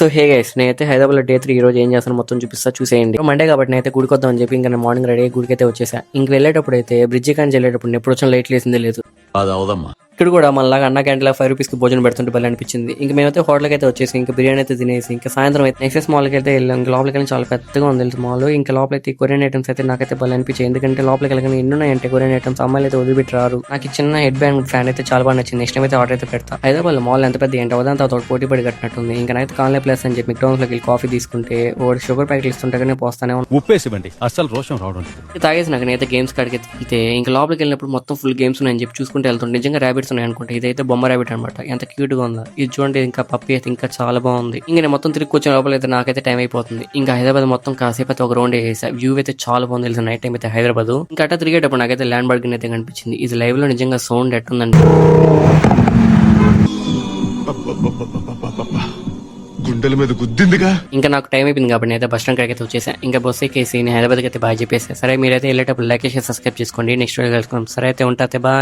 So hey guys, నేనైతే Hyderabad day 3 ఈ రోజు ఏం చేస్తాను మొత్తం చూపిస్తా, చూసేయండి. మండే కాబట్టి నేనైతే గుడికి వద్దాం అని చెప్పి ఇంకా నేను మార్నింగ్ రెడీ గుడికి అయితే వచ్చేసా. ఇంక వెళ్ళేటప్పుడు అయితే బ్రిడ్జి కానీ వెళ్ళేటప్పుడు ఎప్పుడు వచ్చిన లైట్ లేసిందే లేదు. ఇక్కడ కూడా మనలాగా అన్న క్యాంటీన్లో 5 రూపీస్ కి భోజనం పెడుతుంటే భలే అనిపించింది. ఇంకా మేమైతే హోటల్కి అయితే వచ్చేసి ఇంకా బిర్యానీ అయితే తినేసి ఇంకా సాయంత్రం అయితే నెక్సెస్ మాల్కి అయితే వెళ్ళాం. ఇంకా లోపలికి వెళ్ళి చాలా పెద్దగా ఉంది మాల్. ఇంకా లోపల అయితే కొరియన్ ఐటమ్స్ అయితే నాకైతే భలే అనిపించాయి. ఎందుకంటే లోపలికి వెళ్ళగానే ఎన్ని ఉన్నాయంటే కొరియన్ ఐటమ్స్ అమ్మాయిలు అయితే వదిలిపెట్టి రారు. నాకు ఈ చిన్న హెడ్ బ్యాండ్ ఫ్యాన్ అయితే చాలా బాగా నచ్చింది. నెక్స్ట్ టైం అయితే ఆర్డర్ అయితే పెడతా. హైదరాబాద్ మాల్ ఎంత పెద్ద ఏంటి ఉదంతా తోటి పోటీ పడి కట్టినట్టుంది. ఇంకా నైతే కాన్లే ప్లేస్ అని చెప్పి McDonald's లోకి వెళ్ళి కాఫీ తీసుకుంటే ఓడి షుగర్ ప్యాకెట్లు ఇస్తుంటే కానీ పోస్తానే ఉప్పేసివ్వండి, అస్సలు రోషం రావడం. తాగేసి నాకు నేనైతే గేమ్స్ కాడికి వెళ్తే ఇంకా లోపలికి వెళ్ళినప్పుడు మొత్తం ఫుల్ గేమ్స్ ఉన్నాయని చెప్పి చూసుకుంటే వెళ్తుంటే నిజంగా ర్యాబిట్స్ ఉన్నాయి అనుకుంటే ఇదైతే బొమ్మ ర్యాబిట్ అనమాట. ఎంత క్యూట్ గా ఉందా ఇది చూడండి. ఇంకా పప్పి అయితే ఇంకా చాలా బాగుంది. ఇంకా నేను మొత్తం తిరిగి కూర్చొని లోపల అయితే నాకైతే టైం అయిపోతుంది. ఇంకా హైదరాబాద్ మొత్తం కాసేపు అయితే ఒక రౌండ్ వేసా. వ్యూ అయితే చాలా బాగుంది తెలుసు నైట్ టైం అయితే హైదరాబాద్. ఇంకా అట్లా తిరిగేటప్పుడు నాకైతే ల్యాండ్ మార్క్ అయితే కనిపించింది. ఇది లైవ్ లో నిజంగా సౌండ్ ఎట్టుందండి. గుండెల మీద గుద్దిందిగా. ఇంకా నాకు టైం అయిపోయింది కాబట్టి నేనైతే బస్ స్టాండ్ కాడికి అయితే వచ్చేసాను. ఇంకా బస్ ఎక్కేసి నేను హైదరాబాద్కి అయితే బాగా చెప్పేసి సరే మీరైతే వెళ్ళేటప్పుడు లైక్ చేసి సబ్స్క్రైబ్ చేసుకోండి. నెక్స్ట్ వీడియో కలుసుకుందాం. సరే అయితే ఉంటా, బాయ్.